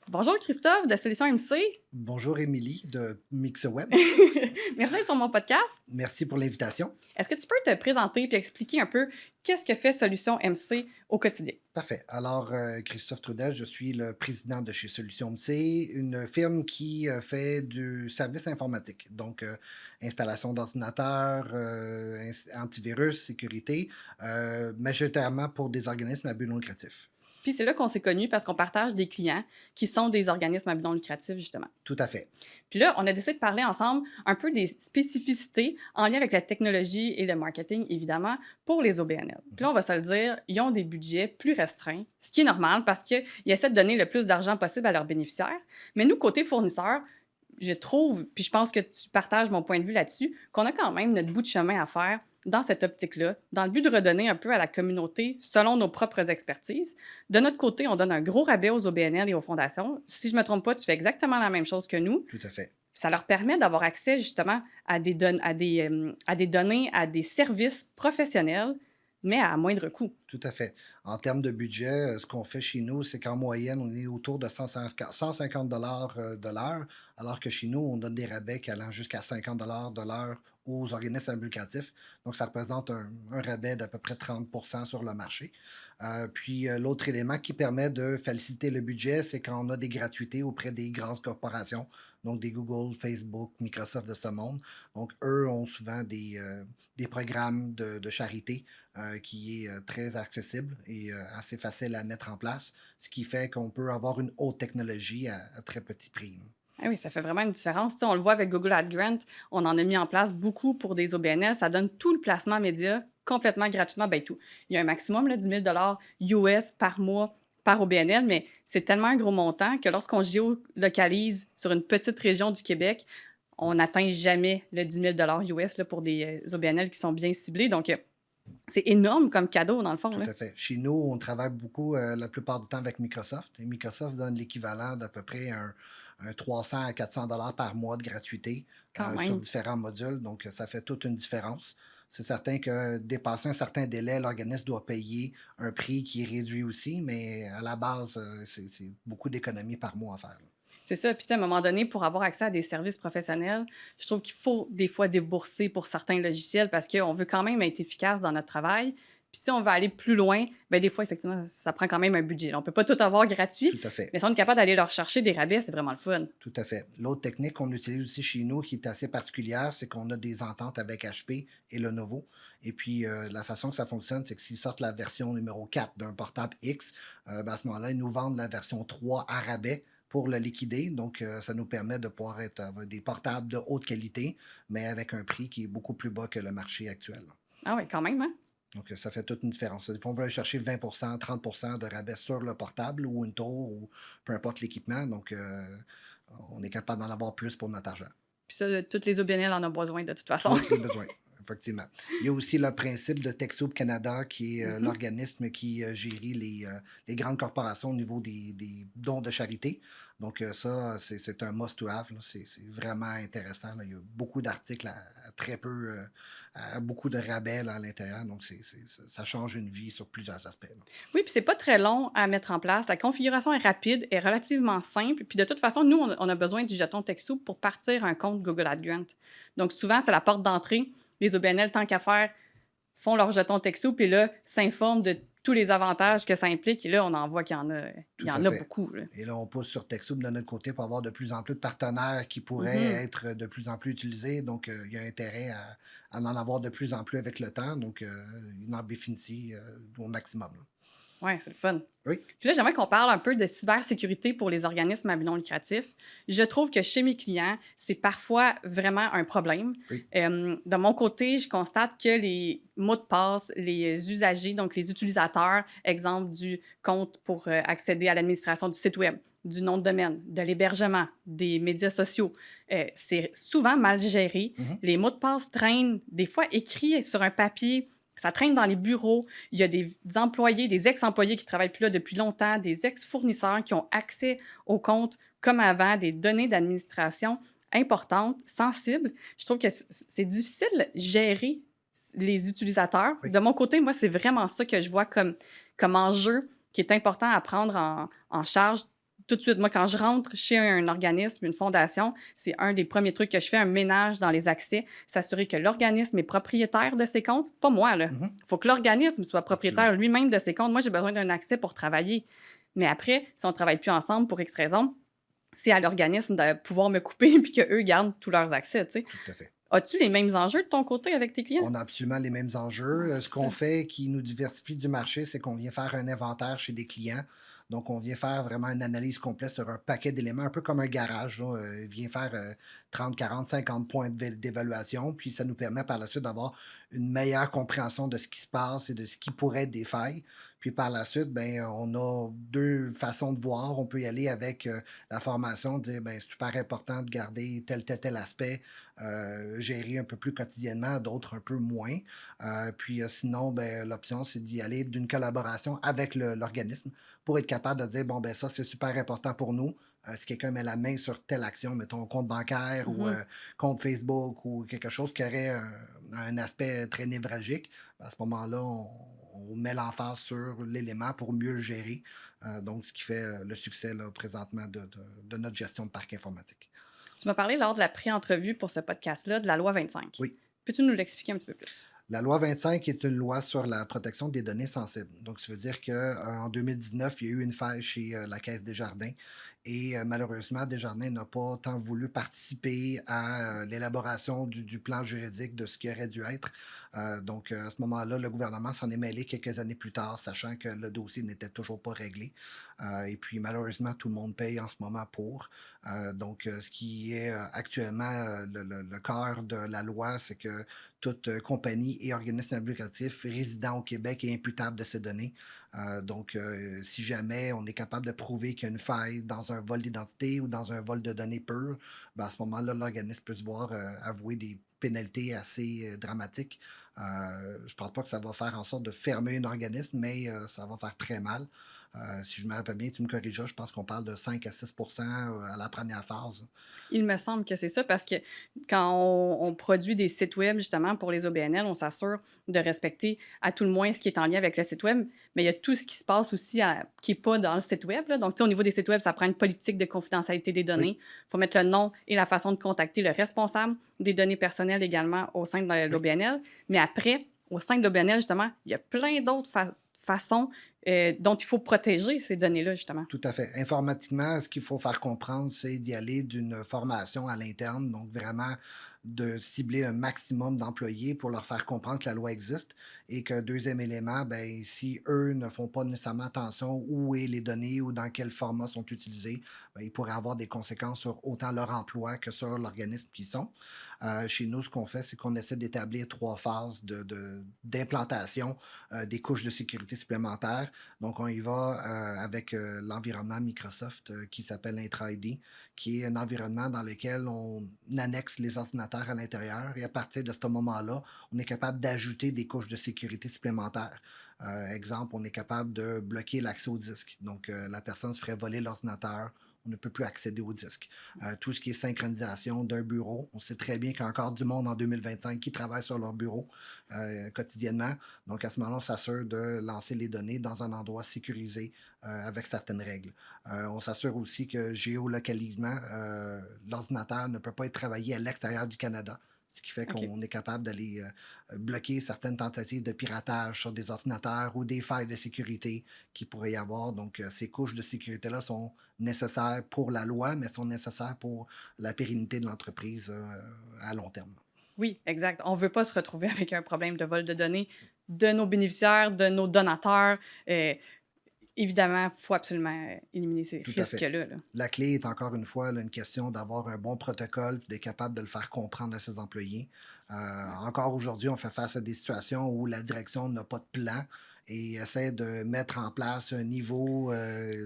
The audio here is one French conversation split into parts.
Bonjour Christophe de Solutions MC. Bonjour Émilie de MixWeb. Merci d'être sur mon podcast. Merci pour l'invitation. Est-ce que tu peux te présenter et expliquer un peu qu'est-ce que fait Solutions MC au quotidien? Parfait. Alors, Christophe Trudel, je suis le président de chez Solutions MC, une firme qui fait du service informatique. Donc, installation d'ordinateurs, antivirus, sécurité, majoritairement pour des organismes à but non lucratif. Puis c'est là qu'on s'est connus parce qu'on partage des clients qui sont des organismes à but non lucratif, justement. Tout à fait. Puis là, on a décidé de parler ensemble un peu des spécificités en lien avec la technologie et le marketing, évidemment, pour les OBNL. Puis Mhm. là, on va se le dire, ils ont des budgets plus restreints, ce qui est normal parce qu'ils essaient de donner le plus d'argent possible à leurs bénéficiaires. Mais nous, côté fournisseur, je trouve, puis je pense que tu partages mon point de vue là-dessus, qu'on a quand même notre bout de chemin à faire dans cette optique-là, dans le but de redonner un peu à la communauté selon nos propres expertises. De notre côté, on donne un gros rabais aux OBNL et aux fondations. Si je ne me trompe pas, tu fais exactement la même chose que nous. Tout à fait. Ça leur permet d'avoir accès justement à à des données, à des services professionnels, mais à moindre coût. Tout à fait. En termes de budget, ce qu'on fait chez nous, c'est qu'en moyenne, on est autour de 150 de l'heure, alors que chez nous, on donne des rabais qui allant jusqu'à 50 de l'heure aux organismes éducatifs. Donc, ça représente un rabais d'à peu près 30 sur le marché. L'autre élément qui permet de faciliter le budget, c'est quand on a des gratuités auprès des grandes corporations, donc des Google, Facebook, Microsoft de ce monde. Donc, eux ont souvent des programmes de charité qui est très accessible et assez facile à mettre en place, ce qui fait qu'on peut avoir une haute technologie à très petit prix. Ah oui, ça fait vraiment une différence. Tu sais, on le voit avec Google Ad Grant, on en a mis en place beaucoup pour des OBNL. Ça donne tout le placement média complètement gratuitement. Ben tout. Il y a un maximum, là, 10 000 US par mois par OBNL, mais c'est tellement un gros montant que lorsqu'on géolocalise sur une petite région du Québec, on n'atteint jamais le 10 000 US là, pour des OBNL qui sont bien ciblés. Donc, c'est énorme comme cadeau, dans le fond. Tout Là. à fait. Chez nous, on travaille beaucoup la plupart du temps avec Microsoft. Et Microsoft donne l'équivalent d'à peu près un 300 à 400 par mois de gratuité Quand sur même. différents modules. Donc, ça fait toute une différence. C'est certain que dépasser un certain délai, l'organisme doit payer un prix qui est réduit aussi, mais à la base, c'est beaucoup d'économies par mois à faire. Là. C'est ça. Puis, tu sais, à un moment donné, pour avoir accès à des services professionnels, je trouve qu'il faut des fois débourser pour certains logiciels parce qu'on veut quand même être efficace dans notre travail. Puis, si on veut aller plus loin, bien, des fois, effectivement, ça prend quand même un budget. On ne peut pas tout avoir gratuit, Tout à fait. mais si on est capable d'aller leur chercher des rabais, c'est vraiment le fun. Tout à fait. L'autre technique qu'on utilise aussi chez nous, qui est assez particulière, c'est qu'on a des ententes avec HP et Lenovo. Et puis, la façon que ça fonctionne, c'est que s'ils sortent la version numéro 4 d'un portable X, à ce moment-là, ils nous vendent la version 3 à rabais pour le liquider. Donc, ça nous permet de pouvoir avoir des portables de haute qualité, mais avec un prix qui est beaucoup plus bas que le marché actuel. Ah oui, quand même, hein? Donc, ça fait toute une différence. Des fois, on peut aller chercher 20 30 de rabais sur le portable ou une tour ou peu importe l'équipement. Donc, on est capable d'en avoir plus pour notre argent. Puis ça, toutes les OBNL en ont besoin de toute façon. Tous les besoins, effectivement. Il y a aussi le principe de TechSoup Canada, qui est Mhm. l'organisme qui gère les grandes corporations au niveau des dons de charité. Donc, ça, c'est un must-to-have. Là. C'est vraiment intéressant. Là. Il y a beaucoup d'articles à très peu, à beaucoup de rabais là, à l'intérieur. Donc, ça change une vie sur plusieurs aspects. Là. Oui, puis c'est pas très long à mettre en place. La configuration est rapide, est relativement simple. Puis de toute façon, nous, on a besoin du jeton TechSoup pour partir un compte Google Ad Grant. Donc souvent, c'est la porte d'entrée. Les OBNL, tant qu'à faire, font leur jeton TechSoup et là, s'informent de tous les avantages que ça implique. Et là, on en voit il Tout y à en a fait. beaucoup. Là. Et là, on pousse sur TechSoup de notre côté pour avoir de plus en plus de partenaires qui pourraient Mhm. être de plus en plus utilisés. Donc, il y a intérêt à en avoir de plus en plus avec le temps. Donc, une en bénéficie au maximum. Là. Oui, c'est le fun. Oui, Puis là, j'aimerais qu'on parle un peu de cybersécurité pour les organismes à but non lucratif. Je trouve que chez mes clients, c'est parfois vraiment un problème. oui. De mon côté, je constate que les mots de passe, les usagers, donc les utilisateurs, exemple du compte pour accéder à l'administration du site Web, du nom de domaine, de l'hébergement, des médias sociaux, c'est souvent mal géré. Mhm. Les mots de passe traînent, des fois écrits sur un papier. Ça traîne dans les bureaux. Il y a des employés, des ex-employés qui travaillent plus là depuis longtemps, des ex-fournisseurs qui ont accès aux comptes comme avant, des données d'administration importantes, sensibles. Je trouve que c'est difficile de gérer les utilisateurs. Oui, De mon côté, moi, c'est vraiment ça que je vois comme enjeu qui est important à prendre en charge tout de suite, moi, quand je rentre chez un organisme, une fondation, c'est un des premiers trucs que je fais, un ménage dans les accès, s'assurer que l'organisme est propriétaire de ses comptes, pas moi, là. Mhm. Il faut que l'organisme soit Absolument. propriétaire lui-même de ses comptes. Moi, j'ai besoin d'un accès pour travailler. Mais après, si on ne travaille plus ensemble pour X raison, c'est à l'organisme de pouvoir me couper puis qu'eux gardent tous leurs accès, tu sais. Tout à fait. As-tu les mêmes enjeux de ton côté avec tes clients? On a absolument les mêmes enjeux. Ouais, Ce c'est qu'on ça. fait qui nous diversifie du marché, c'est qu'on vient faire un inventaire chez des clients. Donc, on vient faire vraiment une analyse complète sur un paquet d'éléments, un peu comme un garage, là. Il vient faire 30, 40, 50 points d'évaluation. Puis, ça nous permet par la suite d'avoir une meilleure compréhension de ce qui se passe et de ce qui pourrait être des failles. Puis, par la suite, ben, on a deux façons de voir. On peut y aller avec la formation, dire, ben, c'est super important de garder tel aspect gérer un peu plus quotidiennement, d'autres un peu moins. Puis sinon, ben, l'option, c'est d'y aller d'une collaboration avec l'organisme pour être capable de dire, bon, ben ça, c'est super important pour nous. Si quelqu'un met la main sur telle action, mettons compte bancaire ou Mhm. compte Facebook ou quelque chose qui aurait un aspect très névralgique, ben, à ce moment-là, on met l'emphase sur l'élément pour mieux le gérer. Donc, ce qui fait le succès là, présentement de notre gestion de parc informatique. Tu m'as parlé lors de la pré-entrevue pour ce podcast-là de la loi 25. Oui. Peux-tu nous l'expliquer un petit peu plus? La loi 25 est une loi sur la protection des données sensibles. Donc, ça veut dire qu'en 2019, il y a eu une faille chez la Caisse Desjardins et malheureusement, Desjardins n'a pas tant voulu participer à l'élaboration du plan juridique de ce qui aurait dû être. Donc, à ce moment-là, le gouvernement s'en est mêlé quelques années plus tard, sachant que le dossier n'était toujours pas réglé. Et puis, malheureusement, tout le monde paye en ce moment pour. Donc, ce qui est actuellement le cœur de la loi, c'est que toute compagnie et organisme à but lucratif résidant au Québec est imputable de ces données. Donc, si jamais on est capable de prouver qu'il y a une faille dans un vol d'identité ou dans un vol de données pures, ben à ce moment-là, l'organisme peut se voir avouer des pénalités assez dramatiques. Je ne pense pas que ça va faire en sorte de fermer un organisme, mais ça va faire très mal. Si je me rappelle bien, tu me corrigeras, je pense qu'on parle de 5 à 6 à la première phase. Il me semble que c'est ça parce que quand on produit des sites web justement pour les OBNL, on s'assure de respecter à tout le moins ce qui est en lien avec le site web, mais il y a tout ce qui se passe aussi qui n'est pas dans le site web, là. Donc, tu sais, au niveau des sites web, ça prend une politique de confidentialité des Oui, données. Il faut mettre le nom et la façon de contacter le responsable des données personnelles également au sein de oui. l'OBNL. Mais après, au sein de l'OBNL, justement, il y a plein d'autres façons dont il faut protéger ces données-là, justement. Tout à fait. Informatiquement, ce qu'il faut faire comprendre, c'est d'y aller d'une formation à l'interne, donc vraiment de cibler un maximum d'employés pour leur faire comprendre que la loi existe et que deuxième élément, ben, si eux ne font pas nécessairement attention où est les données ou dans quel format sont utilisées, ben, ils pourraient avoir des conséquences sur autant leur emploi que sur l'organisme qu'ils sont. Chez nous, ce qu'on fait, c'est qu'on essaie d'établir trois phases d'implantation des couches de sécurité supplémentaires. Donc, on y va avec l'environnement Microsoft qui s'appelle Intra-ID, qui est un environnement dans lequel on annexe les ordinateurs à l'intérieur et à partir de ce moment-là, on est capable d'ajouter des couches de sécurité supplémentaires. Exemple, on est capable de bloquer l'accès au disque. Donc, la personne se ferait voler l'ordinateur, on ne peut plus accéder au disque. Tout ce qui est synchronisation d'un bureau, on sait très bien qu'il y a encore du monde en 2025 qui travaille sur leur bureau quotidiennement. Donc, à ce moment-là, on s'assure de lancer les données dans un endroit sécurisé avec certaines règles. On s'assure aussi que géolocalisement, l'ordinateur ne peut pas être travaillé à l'extérieur du Canada, ce qui fait OK. qu'on est capable d'aller bloquer certaines tentatives de piratage sur des ordinateurs ou des failles de sécurité qu'il pourrait y avoir. Donc, ces couches de sécurité-là sont nécessaires pour la loi, mais sont nécessaires pour la pérennité de l'entreprise à long terme. Oui, exact. On ne veut pas se retrouver avec un problème de vol de données de nos bénéficiaires, de nos donateurs. Évidemment, il faut absolument éliminer ces Tout à fait. risques-là, là. La clé est encore une fois là, une question d'avoir un bon protocole et d'être capable de le faire comprendre à ses employés. Ouais. Encore aujourd'hui, on fait face à des situations où la direction n'a pas de plan et essaie de mettre en place un niveau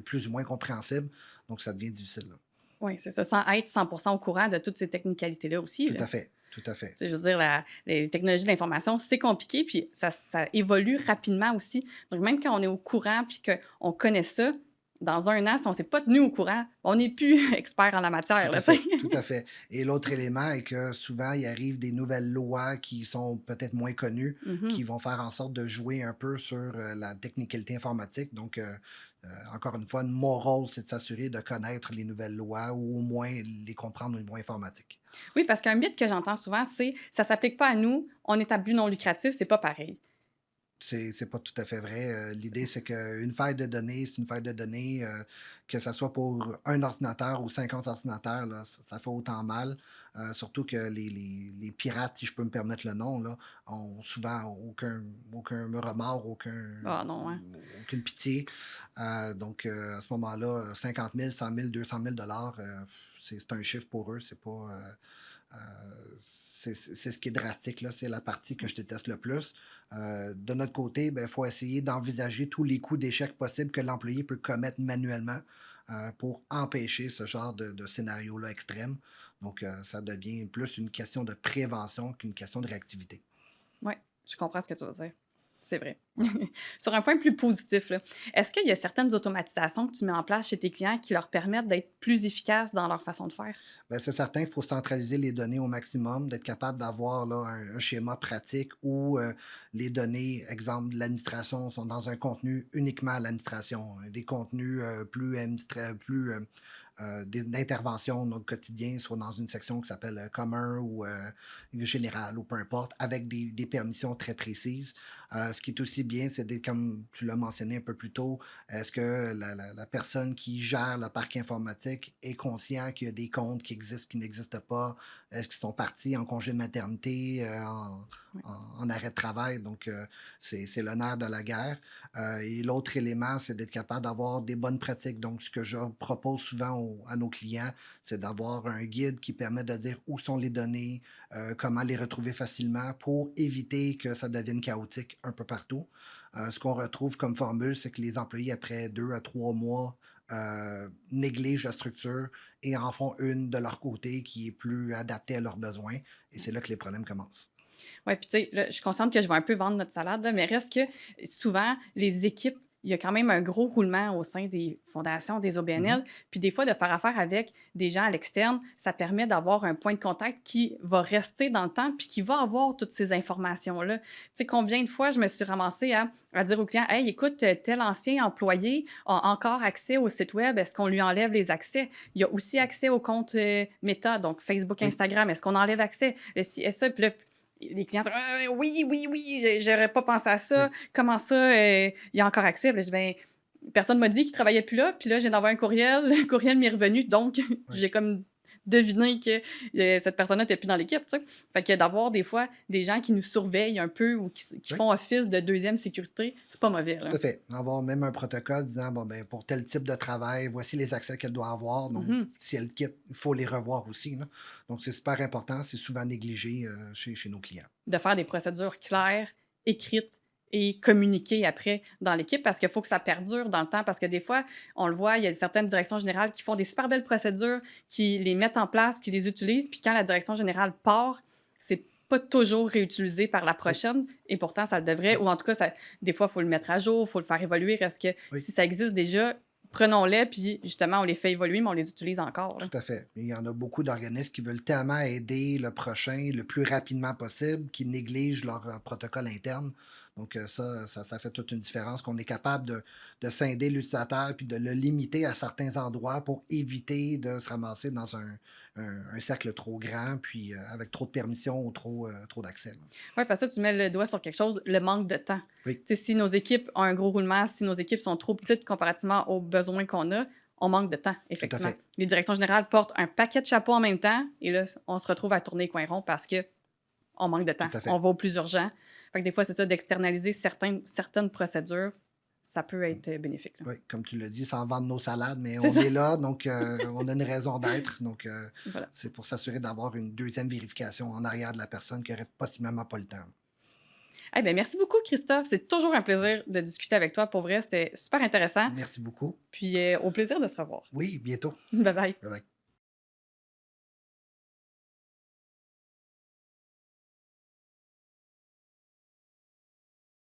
plus ou moins compréhensible. Donc, ça devient difficile, là. Oui, c'est ça, sans être 100% au courant de toutes ces technicalités-là aussi, Tout là. à fait. Tout à fait. Tu sais, je veux dire, les technologies de l'information, c'est compliqué, puis ça évolue rapidement aussi. Donc, même quand on est au courant, puis qu'on connaît ça, dans un an, si on ne s'est pas tenu au courant, on n'est plus expert en la Tout matière, à là, tu sais. fait, tout à fait. Et l'autre élément est que souvent, il arrive des nouvelles lois qui sont peut-être moins connues, qui Mhm. vont faire en sorte de jouer un peu sur la technicalité informatique. Donc, Encore une fois, mon rôle, c'est de s'assurer de connaître les nouvelles lois ou au moins les comprendre au niveau informatique. Oui, parce qu'un mythe que j'entends souvent, c'est: «Ça s'applique pas à nous, on est à but non lucratif, c'est pas pareil». C'est pas tout à fait vrai. L'idée, c'est qu'une faille de données, c'est une faille de données, que ça soit pour un ordinateur ou 50 ordinateurs, là, ça fait autant mal. Surtout que les pirates, si je peux me permettre le nom, là, ont souvent aucun remords, Ah non, hein? aucune pitié. Donc, à ce moment-là, 50 000, 100 000, 200 000 c'est un chiffre pour eux. C'est pas, c'est ce qui est drastique, là, c'est la partie que je déteste le plus. De notre côté, il faut essayer d'envisager tous les coups d'échec possibles que l'employé peut commettre manuellement pour empêcher ce genre de scénario-là extrême. Donc, ça devient plus une question de prévention qu'une question de réactivité. Ouais, je comprends ce que tu veux dire. C'est vrai. Sur un point plus positif, là, est-ce qu'il y a certaines automatisations que tu mets en place chez tes clients qui leur permettent d'être plus efficaces dans leur façon de faire? Ben, c'est certain, il faut centraliser les données au maximum, d'être capable d'avoir là, un schéma pratique où les données, exemple, de l'administration, sont dans un contenu uniquement à l'administration. Des contenus d'intervention dans le quotidien, soit dans une section qui s'appelle commun ou général ou peu importe, avec des permissions très précises. Ce qui est aussi bien, c'est comme tu l'as mentionné un peu plus tôt, est-ce que la personne qui gère le parc informatique est conscient qu'il y a des comptes qui existent, qui n'existent pas? Est-ce qu'ils sont partis en congé de maternité, Oui. en arrêt de travail? Donc, c'est le nerf de la guerre. Et l'autre élément, c'est d'être capable d'avoir des bonnes pratiques. Donc, ce que je propose souvent à nos clients, c'est d'avoir un guide qui permet de dire où sont les données, comment les retrouver facilement pour éviter que ça devienne chaotique un peu partout. Ce qu'on retrouve comme formule, c'est que les employés, après 2 à 3 mois, négligent la structure et en font une de leur côté qui est plus adaptée à leurs besoins. Et c'est là que les problèmes commencent. Ouais, puis tu sais, là, je suis consciente que je vais un peu vendre notre salade, là, mais reste que souvent, les équipes, il y a quand même un gros roulement au sein des fondations, des Mhm. OBNL. Puis des fois, de faire affaire avec des gens à l'externe, ça permet d'avoir un point de contact qui va rester dans le temps puis qui va avoir toutes ces informations-là. Tu sais, combien de fois je me suis ramassée à dire aux clients: «Hey, écoute, tel ancien employé a encore accès au site web, est-ce qu'on lui enlève les accès? Il a aussi accès au compte Meta, donc Facebook, Oui, Instagram, est-ce qu'on enlève accès? Si, et ça, puis là, les clients sont: oui, oui, oui, j'aurais pas pensé à ça. oui, Comment ça, il y a encore accès?» Puis là, je dis: «Ben, personne m'a dit qu'il travaillait plus là, puis là, je viens d'envoyer un courriel, le courriel m'est revenu, donc oui, j'ai comme deviné que, cette personne-là était plus dans l'équipe», tu sais? Fait que d'avoir des fois des gens qui nous surveillent un peu ou qui oui. font office de deuxième sécurité, c'est pas mauvais, Tout là. à fait. Avoir même un protocole disant, bon, ben, pour tel type de travail, voici les accès qu'elle doit avoir. Donc, Mmh. si elle quitte, il faut les revoir aussi, là. Donc, c'est super important. C'est souvent négligé chez nos clients. De faire des procédures claires, écrites et communiquées après dans l'équipe parce qu'il faut que ça perdure dans le temps. Parce que des fois, on le voit, il y a certaines directions générales qui font des super belles procédures, qui les mettent en place, qui les utilisent, puis quand la direction générale part, c'est pas toujours réutilisé par la Oui, prochaine et pourtant ça le devrait oui, ou en tout cas ça des fois, il faut le mettre à jour, il faut le faire évoluer. Reste que oui. si ça existe déjà, prenons-les puis justement on les fait évoluer, mais on les utilise encore, là. Tout à fait. Il y en a beaucoup d'organismes qui veulent tellement aider le prochain le plus rapidement possible qu'ils négligent leur protocole interne. Donc, ça fait toute une différence qu'on est capable de scinder l'utilisateur puis de le limiter à certains endroits pour éviter de se ramasser dans un cercle trop grand, puis avec trop de permissions ou trop d'accès, là. Oui, parce que tu mets le doigt sur quelque chose, le manque de temps. Oui, Tu sais, si nos équipes ont un gros roulement, si nos équipes sont trop petites comparativement aux besoins qu'on a, on manque de temps, tout à effectivement. fait. Les directions générales portent un paquet de chapeaux en même temps et là, on se retrouve à tourner les coins ronds parce que on manque de Tout temps. à On fait. va au plus urgent. Fait que des fois, c'est ça, d'externaliser certaines procédures, ça peut Mm. être bénéfique, là. Oui, comme tu l'as dit, sans vendre nos salades, mais C'est on ça. est là, donc on a une raison d'être. Donc, Voilà. c'est pour s'assurer d'avoir une deuxième vérification en arrière de la personne qui n'aurait possiblement pas le temps. Eh bien, merci beaucoup, Christophe. C'est toujours un plaisir de discuter avec toi. Pour vrai, c'était super intéressant. Merci beaucoup. Puis, au plaisir de se revoir. Oui, bientôt. Bye bye. Bye bye.